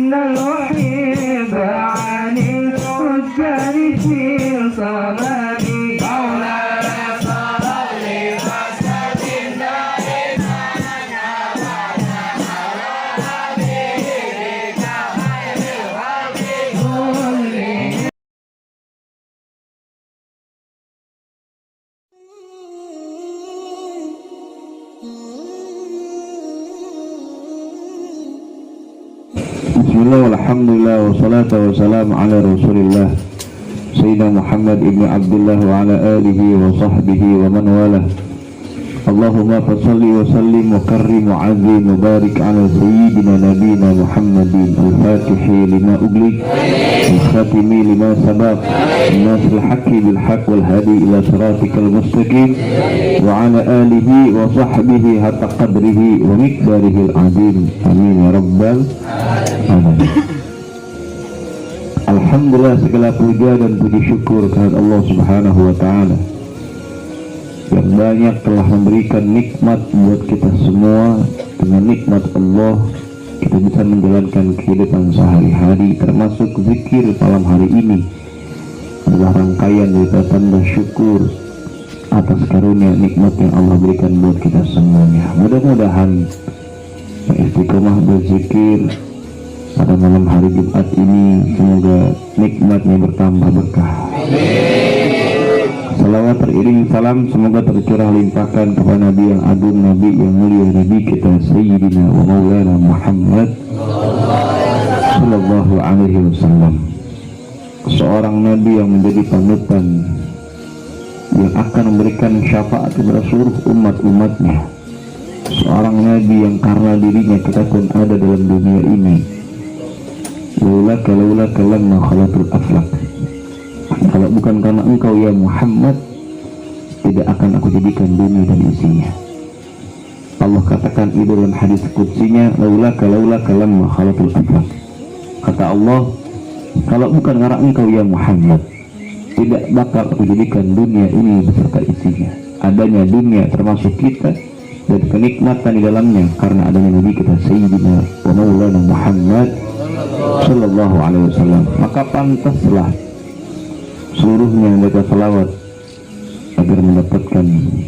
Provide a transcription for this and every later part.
إن الوحيد عن الفجار في صلاتي مولانا صل وسلم دائما أبدا على حبيبك خير الخلق كلهم. Bismillah, walhamdulillah, wassalatu wassalamu ala rasulillah Sayyidina Muhammad ibn Abdullah wa ala alihi wa sahbihi wa man walah. Allahumma fasalli wa sallim wa karrim wa azim wa barik ala sayyidina nabina Muhammadin al-fatihi lima uglik al-khatimi lima sabaq nasrul haqqi bil haqq wal hadi ila siratikal mustaqim wa ala alihi wa sahbihi hatta qadrihi wa miqdarihi al-azim. Amin ya rabbal alamin. Alhamdulillah, segala puja dan puji syukur kepada Allah Subhanahu wa taala yang banyak telah memberikan nikmat buat kita semua. Dengan nikmat Allah kita bisa menjalankan kehidupan sehari-hari, termasuk zikir malam hari ini adalah rangkaian dari tanda syukur atas karunia nikmat yang Allah berikan buat kita semuanya. Mudah-mudahan istiqomah berzikir pada malam hari Jumat ini semoga nikmatnya bertambah berkah. Salawat teriring salam semoga tercurah limpahkan kepada Nabi yang agung, Nabi yang mulia, Nabi kita Sayyidina wa Maulana Muhammad Sallallahu Alaihi Wasallam, seorang Nabi yang menjadi panutan yang akan memberikan syafaat kepada seluruh umat-umatnya, seorang Nabi yang karena dirinya kita pun ada dalam dunia ini. Laula lamma khalatul aflaq, kalau bukan karena engkau ya Muhammad, tidak akan aku jadikan dunia dan isinya. Allah katakan itu dalam hadis qudsinya, laula lamma khalatul aflaq. Kata Allah, kalau bukan karena engkau ya Muhammad, tidak bakal aku jadikan dunia ini beserta isinya. Adanya dunia termasuk kita dan kenikmatan di dalamnya karena adanya Nabi kita Sayyidina wa Maulana Muhammad Sallallahu Alaihi Wasallam. Maka pantaslah seluruhnya membaca salawat agar mendapatkan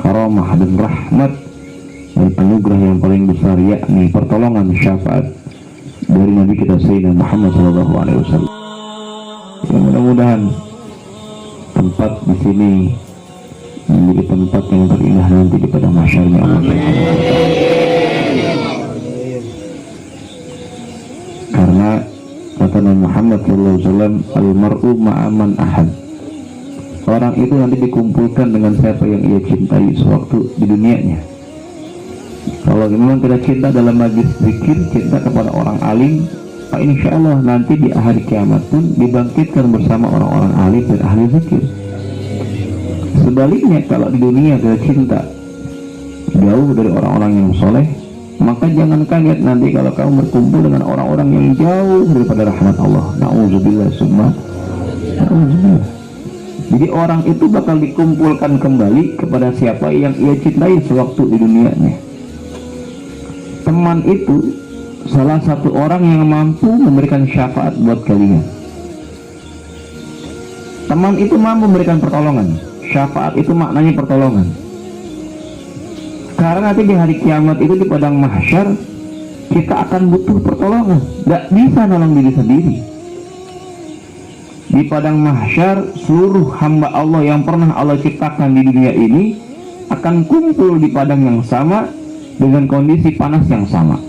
karamah dan rahmat dan anugerah yang paling besar, yakni pertolongan syafaat dari Nabi kita Sayyidina Muhammad Sallallahu Alaihi Wasallam. Ya, mudah-mudahan tempat di sini menjadi tempat yang terindah nanti di padang mahsyarnya Allah Subhanahu wa taala. Karena kata Nabi Muhammad SAW, al-mar'u ma'aman ahad, orang itu nanti dikumpulkan dengan siapa yang ia cintai sewaktu di dunianya. Kalau memang tidak cinta dalam majlis zikir, cinta kepada orang alim, Pak, insya Allah nanti di hari kiamat pun dibangkitkan bersama orang-orang alim dan ahli zikir. Sebaliknya kalau di dunia tidak cinta, jauh dari orang-orang yang soleh, maka jangan kaget nanti kalau kamu berkumpul dengan orang-orang yang jauh daripada rahmat Allah. Na'udzubillah summa na'udzubillah. Jadi orang itu bakal dikumpulkan kembali kepada siapa yang ia cintai sewaktu di dunianya. Teman itu salah satu orang yang mampu memberikan syafaat buat kalian. Teman itu mampu memberikan pertolongan. Syafaat itu maknanya pertolongan. Karena nanti di hari kiamat itu di padang mahsyar kita akan butuh pertolongan. Gak bisa nolong diri sendiri. Di padang mahsyar seluruh hamba Allah yang pernah Allah ciptakan di dunia ini akan kumpul di padang yang sama dengan kondisi panas yang sama.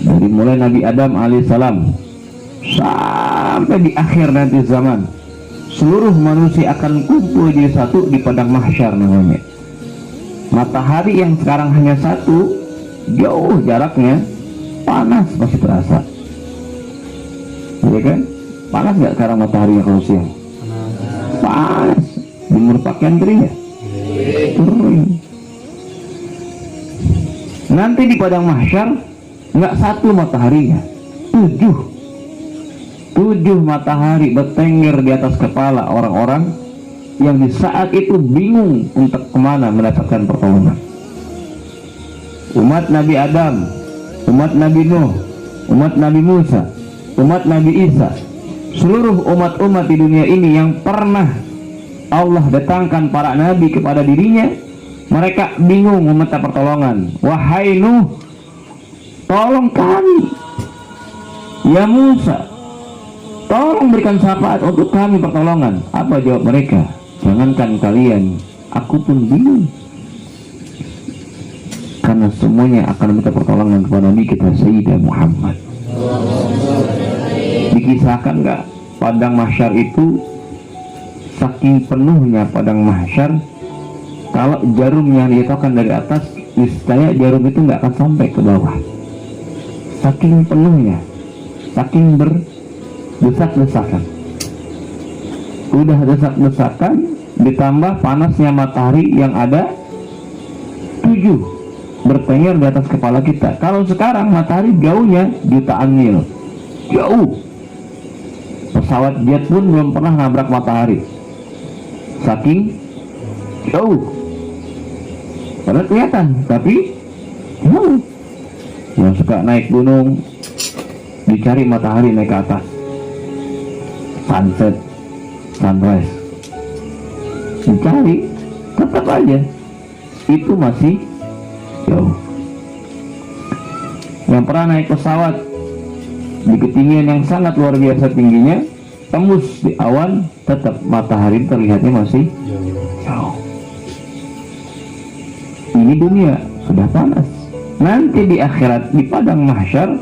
Dari mulai Nabi Adam alaihissalam sampai di akhir nanti zaman, seluruh manusia akan kumpul jadi satu di padang mahsyar namanya. Matahari yang sekarang hanya satu, jauh jaraknya, panas masih terasa. Ya kan? Panas nggak sekarang mataharinya kalau siang? Panas. Jemur pakaian kering ya? Kering. Nanti di padang mahsyar nggak satu mataharinya, 7 matahari bertengger di atas kepala orang-orang yang di saat itu bingung untuk kemana mendapatkan pertolongan. Umat Nabi Adam, umat Nabi Nuh, umat Nabi Musa, umat Nabi Isa, seluruh umat-umat di dunia ini yang pernah Allah datangkan para nabi kepada dirinya, mereka bingung meminta pertolongan. Wahai Nuh, tolong kami. Ya Musa, tolong berikan syafaat untuk kami pertolongan. Apa jawab mereka? Jangankan kalian, aku pun bingung. Karena semuanya akan meminta pertolongan kepada Nabi kita Sayyidah Muhammad. Dikisahkan nggak, padang mahsyar itu saking penuhnya padang mahsyar, kalau jarumnya diletakkan dari atas, niscaya jarum itu nggak akan sampai ke bawah. Saking penuhnya, saking berdesak-desakan. Udah desak-desakan, ditambah panasnya matahari yang ada 7 bertengger di atas kepala kita. Kalau sekarang matahari jauhnya jutaan mil, jauh. Pesawat jet pun belum pernah nabrak matahari, saking jauh. Padahal kelihatan, tapi jauh. Yang suka naik gunung, dicari matahari naik ke atas, sunset, sunrise, dicari, tetap aja itu masih jauh. Yang pernah naik pesawat di ketinggian yang sangat luar biasa tingginya, tembus di awan, tetap matahari terlihatnya masih jauh. Ini dunia sudah panas. Nanti di akhirat, di padang mahsyar,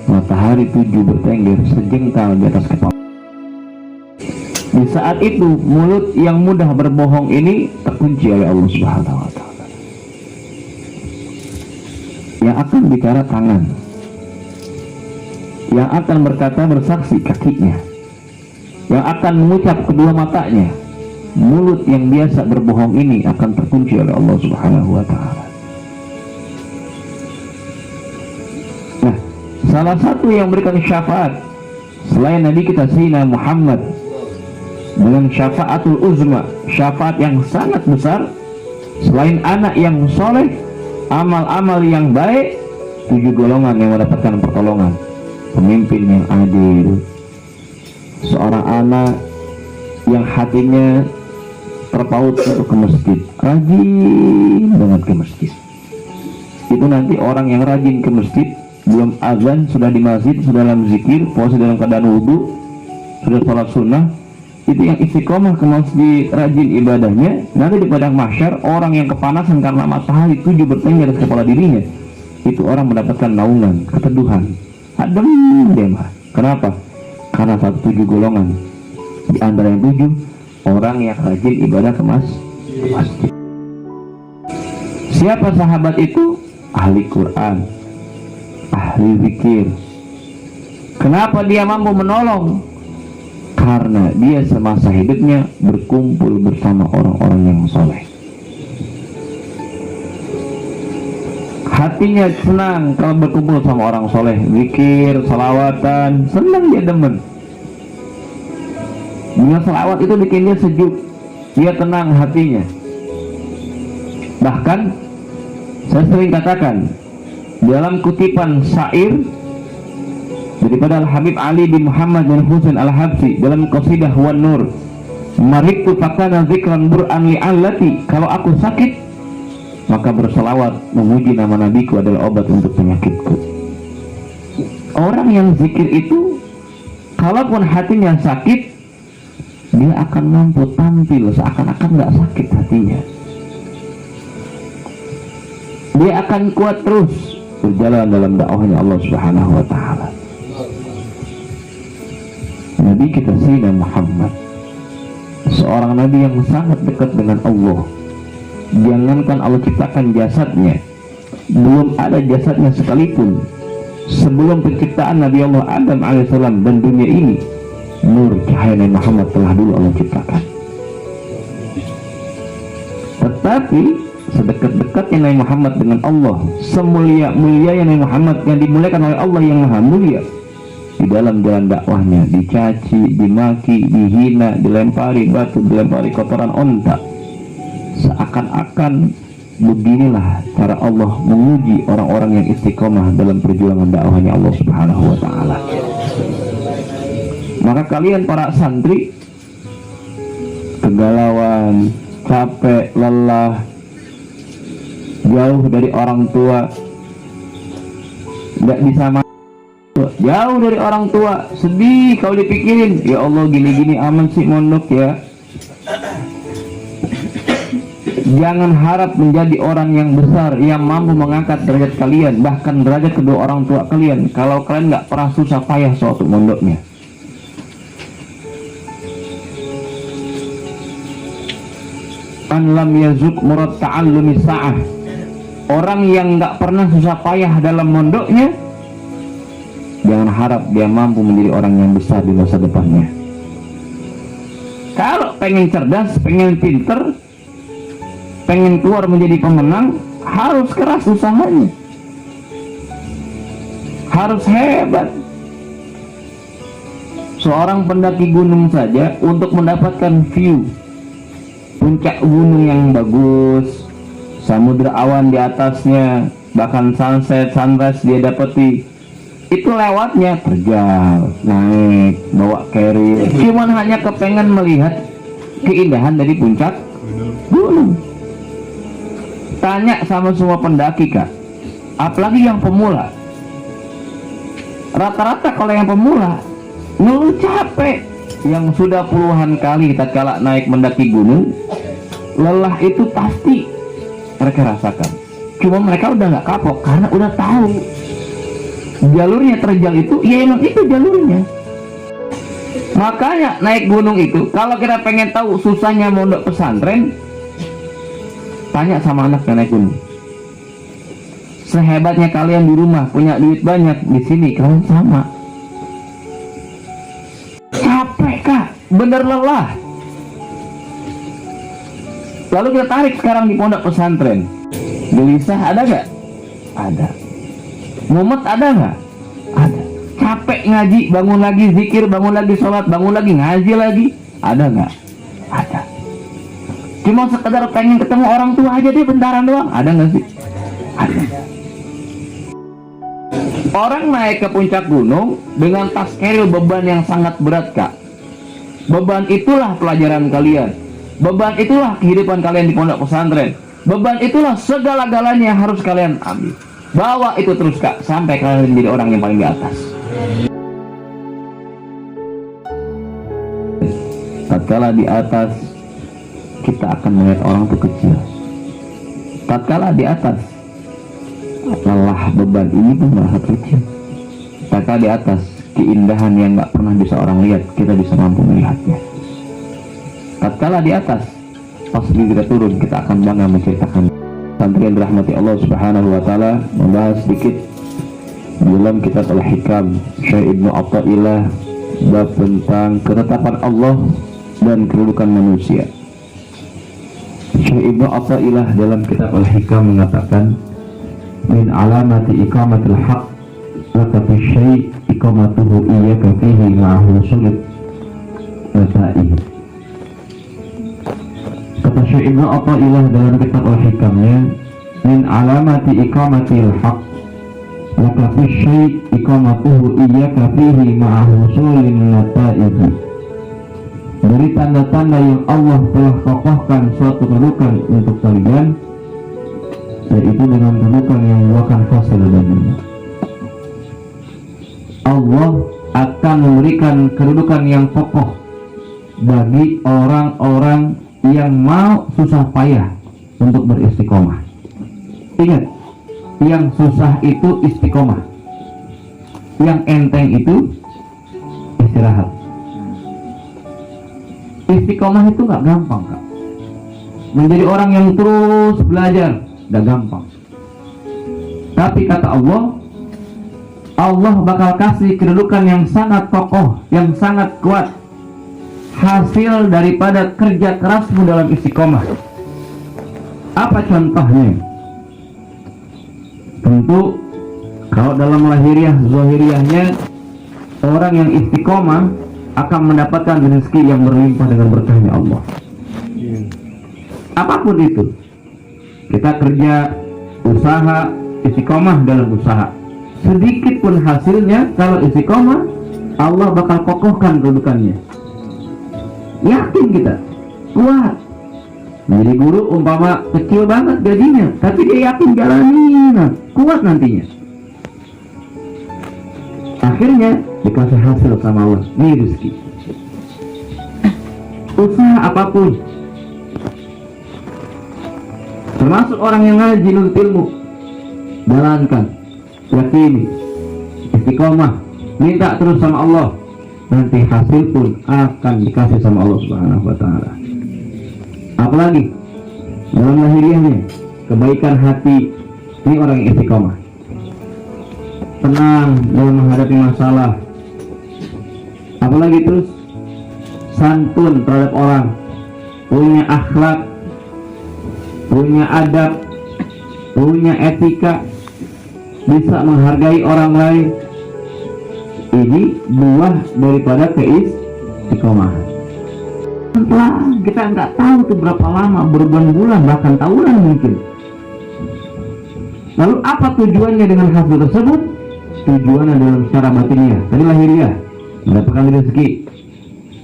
matahari 7 bertengger sejengkal di atas kepala. Di saat itu mulut yang mudah berbohong ini terkunci oleh Allah Subhanahu wa Ta'ala. Yang akan bicara tangan, yang akan berkata bersaksi kakinya, yang akan mengucap kedua matanya. Mulut yang biasa berbohong ini akan terkunci oleh Allah Subhanahu wa Ta'ala. Nah, salah satu yang berikan syafaat selain Nabi kita Sayyidina Muhammad dengan syafaatul uzma, syafaat yang sangat besar, selain anak yang soleh, amal-amal yang baik, 7 golongan yang mendapatkan pertolongan. Pemimpin yang adil, seorang anak yang hatinya terpaut untuk ke masjid, rajin banget ke masjid. Itu nanti orang yang rajin ke masjid, belum azan sudah di masjid, sudah dalam zikir, puasa dalam keadaan wudhu, sudah sholat sunnah, itu yang istiqomah ke masjid, rajin ibadahnya. Nanti di padang mahsyar, orang yang kepanasan karena matahari 7 bertengger di kepala dirinya, itu orang mendapatkan naungan, keteduhan, adem dia mah. Kenapa? Karena 7 golongan. Di antara yang 7, orang yang rajin ibadah ke masjid. Siapa sahabat itu? Ahli Quran, ahli zikir. Kenapa dia mampu menolong? Karena dia semasa hidupnya berkumpul bersama orang-orang yang soleh. Hatinya senang kalau berkumpul sama orang soleh, zikir, salawatan, senang dia demen. Dengan salawat itu bikin dia sejuk, dia tenang hatinya. Bahkan saya sering katakan dalam kutipan syair daripada Al-Habib Ali bin Muhammad bin Husain Al-Habsi dalam qasidah Wan Nur, maritu fakana zikran bur'an li'allati, kalau aku sakit maka berselawat memuji nama nabiku adalah obat untuk penyakitku. Orang yang zikir itu kalaupun hatinya sakit, dia akan mampu tampil seakan-akan gak sakit hatinya. Dia akan kuat terus berjalan dalam dakwahnya Allah Subhanahu wa Ta'ala. Nabi kita Sayyidina Muhammad, seorang nabi yang sangat dekat dengan Allah. Jangankan Allah ciptakan jasadnya, belum ada jasadnya sekalipun sebelum penciptaan Nabi Allah Adam alaihissalam dan dunia ini, nur cahaya Nabi Muhammad telah dulu Allah ciptakan. Tetapi sedekat-dekatnya Nabi Muhammad dengan Allah, semulia-mulianya Nabi Muhammad yang dimuliakan oleh Allah yang maha mulia, di dalam jalan dakwahnya dicaci, dimaki, dihina, dilempari batu, dilempari kotoran onta, seakan-akan beginilah cara Allah menguji orang-orang yang istiqomah dalam perjuangan dakwahnya Allah Subhanahu wa ta'ala. Maka kalian para santri, kegalauan, capek, lelah, jauh dari orang tua, nggak bisa jauh dari orang tua, sedih kalau dipikirin, ya Allah gini-gini aman sih mondok ya. Jangan harap menjadi orang yang besar yang mampu mengangkat derajat kalian, bahkan derajat kedua orang tua kalian, kalau kalian nggak pernah susah payah suatu mondoknya. Man lam yazuk murad ta'allumi sa'ah, orang yang nggak pernah susah payah dalam mondoknya, jangan harap dia mampu menjadi orang yang besar di masa depannya. Kalau pengen cerdas, pengen pinter, pengen keluar menjadi pemenang, harus keras usahanya, harus hebat. Seorang pendaki gunung saja untuk mendapatkan view puncak gunung yang bagus, samudra awan di atasnya, bahkan sunset, sunrise dia dapati, itu lewatnya terjal, naik, bawa carrier, cuman hanya kepengen melihat keindahan dari puncak gunung. Tanya sama semua pendaki kak, apalagi yang pemula, rata-rata kalau yang pemula ngeluh capek. Yang sudah puluhan kali tatkala naik mendaki gunung, lelah itu pasti mereka rasakan. Cuma mereka udah nggak kapok karena udah tahu jalurnya terjal itu, ya emang itu jalurnya. Makanya naik gunung itu, kalau kita pengen tahu susahnya mondok pesantren, tanya sama anak yang naik gunung. Sehebatnya kalian di rumah punya duit banyak, di sini kalian sama. Capek kak, bener lelah. Lalu kita tarik sekarang di pondok pesantren. Gelisah ada gak? Ada. Mumet ada gak? Ada. Capek ngaji, bangun lagi zikir, bangun lagi sholat, bangun lagi ngaji lagi, ada gak? Ada. Cuma sekedar pengen ketemu orang tua aja dia bentaran doang, ada gak sih? Ada. Orang naik ke puncak gunung dengan tas keril beban yang sangat berat kak. Beban itulah pelajaran kalian. Beban itulah kehidupan kalian di pondok pesantren. Beban itulah segala-galanya yang harus kalian ambil. Bawa itu terus kak, sampai kalian menjadi orang yang paling di atas. Tatkala di atas, kita akan melihat orang itu kecil. Tatkala di atas, lelah beban ini pun merasa kecil. Tatkala di atas, keindahan yang nggak pernah bisa orang lihat, kita bisa mampu melihatnya. Tatkala di atas, pas kita turun, kita akan bangga menceritakan. Santri yang dirahmati Allah Subhanahu wa ta'ala, membahas sedikit dalam kitab Al-Hikam Syekh Ibnu Athaillah bab tentang ketetapan Allah dan kedudukan manusia. Syekh Ibnu Athaillah dalam kitab Al-Hikam mengatakan, min alamati iqamatil haq laka fi syai' iqamatuhu iyyaka fihi ma'ahu sulit nata'i. Kata Syekh Ibnu Athaillah dalam kitab Al-Hikamnya, min alamati iqamatil haq laka fi syai' iqamatuhu iyyaka fihi ma'ahu sulit nata'i. Dari tanda-tanda yang Allah telah kokohkan suatu kedudukan untuk kalian, yaitu dengan kedudukan yang membuahkan hasil baginya. Allah akan memberikan kedudukan yang kokoh bagi orang-orang yang mau susah payah untuk beristiqomah. Ingat, yang susah itu istiqomah, yang enteng itu istirahat. Istiqomah itu gak gampang kak. Menjadi orang yang terus belajar gak gampang. Tapi kata Allah, Allah bakal kasih kedudukan yang sangat kokoh, yang sangat kuat, hasil daripada kerja kerasmu dalam istiqomah. Apa contohnya? Tentu kalau dalam lahiriah zahiriahnya, orang yang istiqomah akan mendapatkan rezeki yang berlimpah dengan berkahnya Allah. Apapun itu, Kita kerja, usaha, istiqomah dalam usaha. Sedikit pun hasilnya, kalau istiqomah, Allah bakal kokohkan kedudukannya. Yakin kita, kuat. Menjadi guru umpama kecil banget gajinya, tapi dia yakin jalanin, kuat nantinya. Akhirnya dikasih hasil sama Allah, ini rezeki. Usaha apapun, termasuk orang yang ngaji nuntut ilmu, jalankan, yakini, istiqomah, minta terus sama Allah, nanti hasil pun akan dikasih sama Allah Subhanahu wa Ta'ala. Apalagi dalam lahiriahnya, kebaikan hati, ini orang yang istiqomah, tenang dalam menghadapi masalah. Apalagi terus santun terhadap orang, punya akhlak, punya adab, punya etika, bisa menghargai orang lain. Ini buah daripada keistiqomahan. Kita nggak tahu tuh berapa lama, berbulan-bulan, bahkan tahunan mungkin. Lalu apa tujuannya dengan hasil tersebut? Tujuannya dalam secara batinnya, tadi lahiriah, mendapatkan rezeki,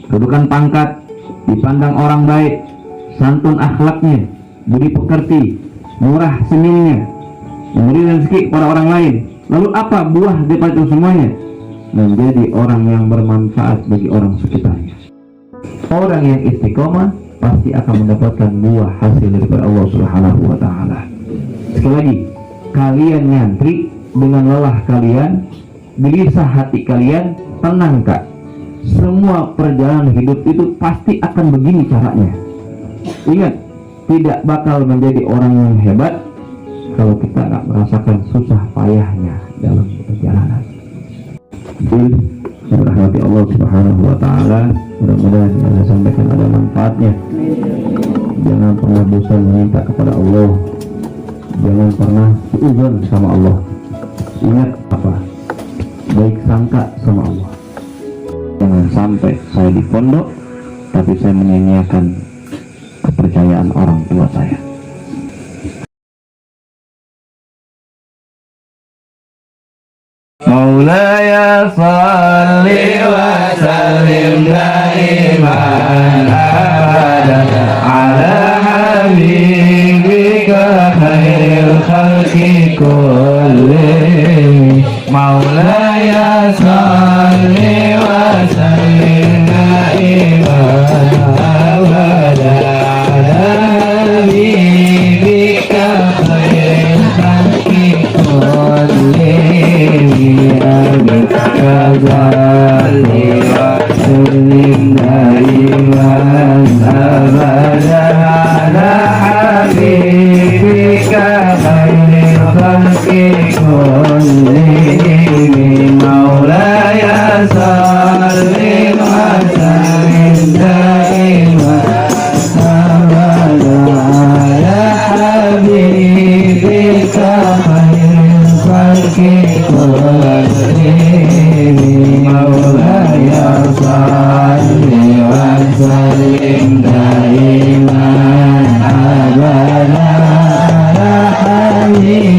kedudukan pangkat, dipandang orang baik, santun akhlaknya, budi pekerti, murah senyumnya, memberi rezeki pada orang lain. Lalu apa buah daripada itu semuanya? Menjadi orang yang bermanfaat bagi orang sekitarnya. Orang yang istiqomah pasti akan mendapatkan buah hasil daripada Allah Subhanahu wa Ta'ala. Sekali lagi, kalian nyantri dengan lelah kalian, gelisah hati kalian, tenang Kak. Semua perjalanan hidup itu pasti akan begini caranya. Ingat, tidak bakal menjadi orang yang hebat kalau kita nggak merasakan susah payahnya dalam perjalanan. Jadi, merahmati Allah Subhanahu wa Ta'ala, mudah-mudahan yang saya sampaikan ada manfaatnya. Jangan pernah bosan meminta kepada Allah, jangan pernah suudzon sama Allah. Ingat apa? Baik sangka sama Allah. Jangan sampai saya di pondok tapi saya menyanyiakan kepercayaan orang tua saya. Maulaya salli wa sallim daiman abadan ala habibika khairil khalqi kullihim. Maulaya salli wa sallim daiman abadan ala habibika khairil khalqi kullihim. Kazali wa sallim daiman abadan ala habibika khairil khalqi kullihim. Maulaya salli wa sallim daiman abadan ala habibika khairil khalqi Maulaya salli wa sallim daiman abadan ala habibika